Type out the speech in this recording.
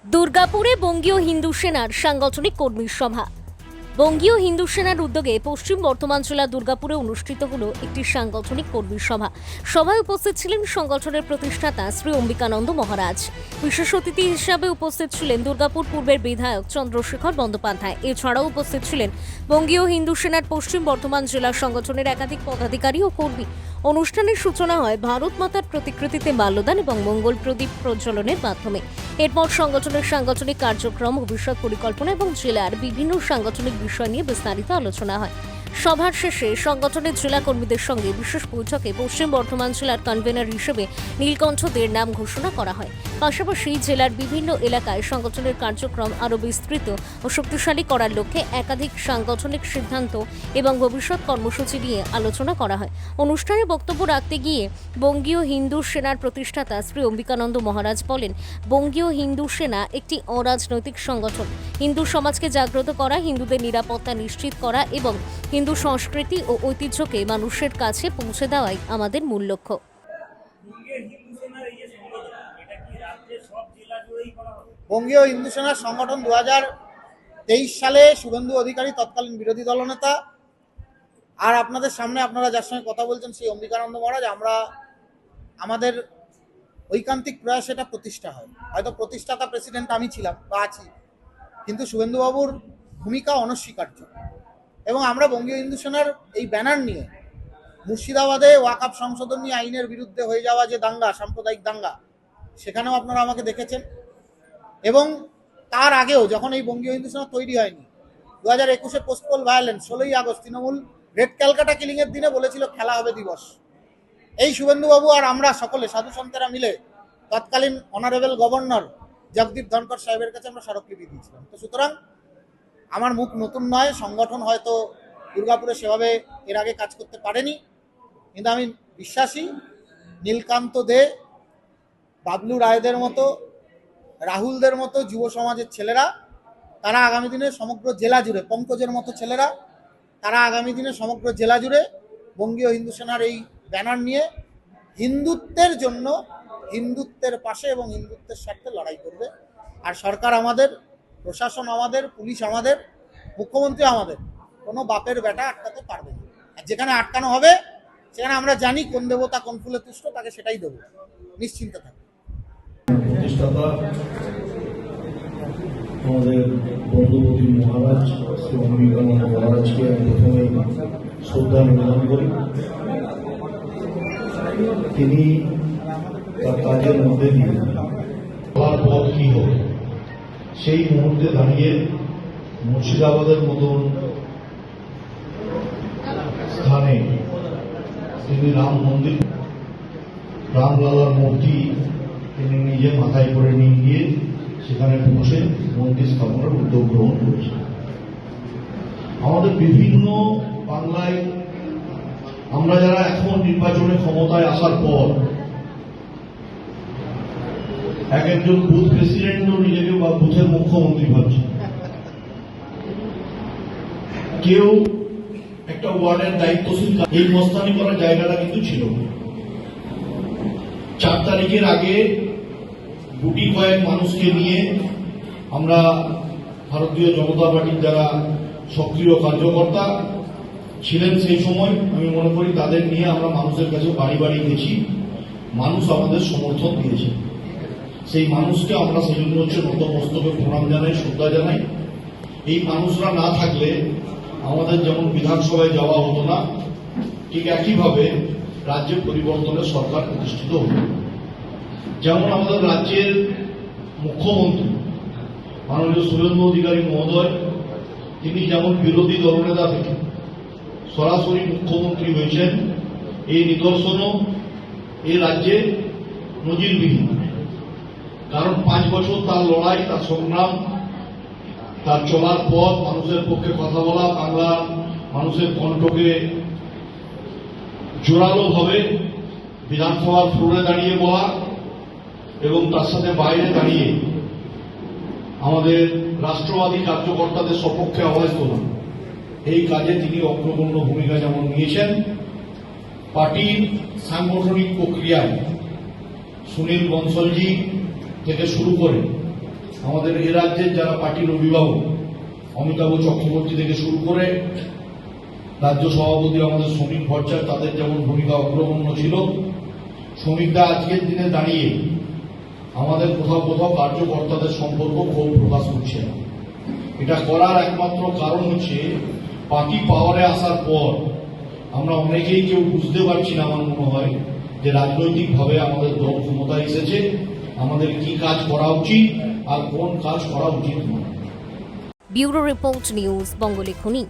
দুর্গাপুরে বঙ্গীয় হিন্দু সেনার সাংগঠনিক কর্মী সভা। বঙ্গীয় হিন্দু সেনার উদ্যোগে পশ্চিম বর্ধমান জেলা দুর্গাপুরে অনুষ্ঠিত হলো একটি সাংগঠনিক কর্মী সভা। সভায় উপস্থিত ছিলেন সংগঠনের প্রতিষ্ঠাতা শ্রী অম্বিকানন্দ মহারাজ। বিশেষ অতিথি হিসাবে উপস্থিত ছিলেন দুর্গাপুর পূর্বের বিধায়ক চন্দ্রশেখর বন্দ্যোপাধ্যায়। এছাড়াও উপস্থিত ছিলেন বঙ্গীয় হিন্দু সেনার পশ্চিম বর্ধমান জেলা সংগঠনের একাধিক পদাধিকারী ও কর্মী। অনুষ্ঠানের সূচনা হয় ভারত মাতার প্রতিকৃতিতে মাল্যদান এবং মঙ্গল প্রদীপ প্রজ্বলনের মাধ্যমে। এরপর সংগঠনের সাংগঠনিক কার্যক্রম, ভবিষ্যৎ পরিকল্পনা এবং জেলার বিভিন্ন সাংগঠনিক বিষয় নিয়ে বিস্তারিত আলোচনা হয়। সভার শেষে সংগঠনের জেলা কর্মীদের সঙ্গে বিশেষ বৈঠকে পশ্চিম বর্ধমান জেলার কনভেনার হিসেবে নীলকণ্ঠ দের নাম ঘোষণা করা হয়। পাশাপাশি জেলার বিভিন্ন এলাকায় সংগঠনের কার্যক্রম আরও বিস্তৃত ও শক্তিশালী করার লক্ষ্যে একাধিক সাংগঠনিক সিদ্ধান্ত এবং ভবিষ্যৎ কর্মসূচি নিয়ে আলোচনা করা হয়। অনুষ্ঠানে বক্তব্য রাখতে গিয়ে বঙ্গীয় হিন্দু সেনার প্রতিষ্ঠাতা শ্রী অম্বিকানন্দ মহারাজ বলেন, বঙ্গীয় হিন্দু সেনা একটি অরাজনৈতিক সংগঠন। হিন্দু সমাজকে জাগ্রত করা, হিন্দুদের নিরাপত্তা নিশ্চিত করা এবং হিন্দু সংস্কৃতি ও ঐতিহ্যকে মানুষের কাছে পৌঁছে দেওয়াই আমাদের মূল লক্ষ্য। বঙ্গীয় হিন্দু সেনার সংগঠন 2023 সালে শুভেন্দু অধিকারী তৎকালীন বিরোধী দলনেতা আর আপনাদের সামনে আপনারা যার সঙ্গে কথা বলছেন সেই অম্বিকানন্দ মহারাজ, আমরা আমাদের ঐকান্তিক প্রয়াস এটা প্রতিষ্ঠা হয়। হয়তো প্রতিষ্ঠাতা প্রেসিডেন্ট আমি ছিলাম বা আছি, কিন্তু শুভেন্দুবাবুর ভূমিকা অনস্বীকার্য। এবং আমরা বঙ্গীয় হিন্দু সেনার এই ব্যানার নিয়ে মুর্শিদাবাদে ওয়াকআপ সংশোধনী আইনের বিরুদ্ধে হয়ে যাওয়া যে দাঙ্গা, সাম্প্রদায়িক দাঙ্গা, সেখানেও আপনারা আমাকে দেখেছেন। এবং তার আগেও যখন এই বঙ্গীয় হিন্দু সেনা তৈরি হয়নি, 2021-এ পোস্টপোল ভায়োলেন্স, 16ই আগস্ট তৃণমূল রেড ক্যালকাটা কিলিংয়ের দিনে বলেছিল খেলা হবে দিবস। এই শুভেন্দুবাবু আর আমরা সকলে সাধু সন্তেরা মিলে তৎকালীন অনারেবল গভর্নর জগদীপ ধনকর সাহেবের কাছে আমরা স্মারকলিপি দিয়েছিলাম। তো সুতরাং আমার মুখ নতুন নয়, সংগঠন হয়তো দুর্গাপুরে সেভাবে এর আগে কাজ করতে পারেনি, কিন্তু আমি বিশ্বাসী নীলকান্ত দে, বাবলু রায়দের মতো, রাহুলদের মতো যুব সমাজের ছেলেরা, তারা আগামী দিনে সমগ্র জেলা জুড়ে, পঙ্কজের মতো ছেলেরা, তারা আগামী দিনে সমগ্র জেলা জুড়ে বঙ্গীয় হিন্দু সেনার এই ব্যানার নিয়ে হিন্দুত্বের জন্য, হিন্দুত্বের পাশে এবং হিন্দুত্বের স্বার্থে লড়াই করবে। আর সরকার আমাদের, প্রশাসন আমাদের, পুলিশ আমাদের, মুখ্যমন্ত্রী আমাদের, কোনো বাপের বেটা আটকাতে পারবে না। আর যেখানে আটকানো হবে সেখানে আমরা জানি কোন দেবতা কোন ফুলে তুষ্ট, তাকে সেটাই দেবো, নিশ্চিন্ত থাকবে। প্রতিষ্ঠাতা আমাদের বঙ্গবতী মহারাজ শ্রী অম্বিকানন্দ মহারাজকে আমি প্রথমেই শ্রদ্ধা নিবেদন করি। তিনি তার কাজের মধ্যে দিয়ে আমার পথ কি হবে সেই মুহূর্তে দাঁড়িয়ে মুর্শিদাবাদের মতন স্থানে তিনি রাম মন্দির, রামলালার মূর্তি তিনি নিজে মাথায় করে নিয়ে গিয়ে সেখানে বসে মন্দির স্থাপনের উদ্যোগ গ্রহণ করেছেন। আমাদের বিভিন্ন বাংলায় আমরা যারা এখন নির্বাচনে ক্ষমতায় আসার পর এক একজন বুথ প্রেসিডেন্টও নিজেকে বা বুথের মুখ্যমন্ত্রী ভাবছে, কেউ একটা ওয়ার্ডের দায়িত্বশীল, এই মস্তানি করার জায়গাটা কিন্তু ছিল। 4 তারিখের আগে গুটি কয়েক মানুষকে নিয়ে আমরা ভারতীয় জনতা পার্টির যারা সক্রিয় কার্যকর্তা ছিলেন সেই সময়, আমি মনে করি তাদের নিয়ে আমরা মানুষের কাছে বাড়ি বাড়ি গেছি, মানুষ আমাদের সমর্থন দিয়েছে। সেই মানুষকে আমরা সেই জন্য নতমস্তকে প্রণাম জানাই, শ্রদ্ধা জানাই। এই মানুষরা না থাকলে আমাদের যেমন বিধানসভায় যাওয়া হতো না, ঠিক একইভাবে রাজ্যে পরিবর্তনের সরকার প্রতিষ্ঠিত হতো। যেমন আমাদের রাজ্যের মুখ্যমন্ত্রী মাননীয় শুভেন্দু অধিকারী মহোদয়, তিনি যেমন বিরোধী দলনেতা থেকে সরাসরি মুখ্যমন্ত্রী হয়েছেন, এই নিদর্শনও এই রাজ্যে নজিরবিহীন। কারণ 5 বছর তার লড়াই, তার সংগ্রাম, তার চলার পথ, মানুষের পক্ষে কথা বলা, বাংলার মানুষের কণ্ঠকে জোরালো ভাবে বিধানসভার ফ্লোরে দাঁড়িয়ে বলা এবং তার সাথে বাইরে দাঁড়িয়ে আমাদের রাষ্ট্রবাদী কার্যকর্তাদের সপক্ষে আওয়াজ তোলা, এই কাজে তিনি অগ্রগণ্য ভূমিকা যেমন নিয়েছেন। পার্টির সাংগঠনিক প্রক্রিয়ায় সুনীল বনসলজি থেকে শুরু করে আমাদের আমাদের এ রাজ্যের যারা পার্টির অভিভাবক অমিতাভ চক্রবর্তী থেকে শুরু করে রাজ্য সভাপতি আমাদের শ্রমিক ভট্টাচার্য, তাদের যেমন ভূমিকা অগ্রগণ্য ছিল, শ্রমিকরা আজকের দিনে দাঁড়িয়ে আমাদের কোথাও কোথাও কার্যকর্তাদের সম্পর্ক ক্ষোভ প্রকাশ করছে না। এটা করার একমাত্র কারণ হচ্ছে পার্টি পাওয়ারে আসার পর আমরা অনেকেই কেউ বুঝতে পারছি না, আমার মনে হয়, যে রাজনৈতিকভাবে আমাদের দল ক্ষমতায় এসেছে, আমাদের কি কাজ করা উচিত আর কোন কাজ করা উচিত নয়। Bureau report, news বঙ্গলেখনী।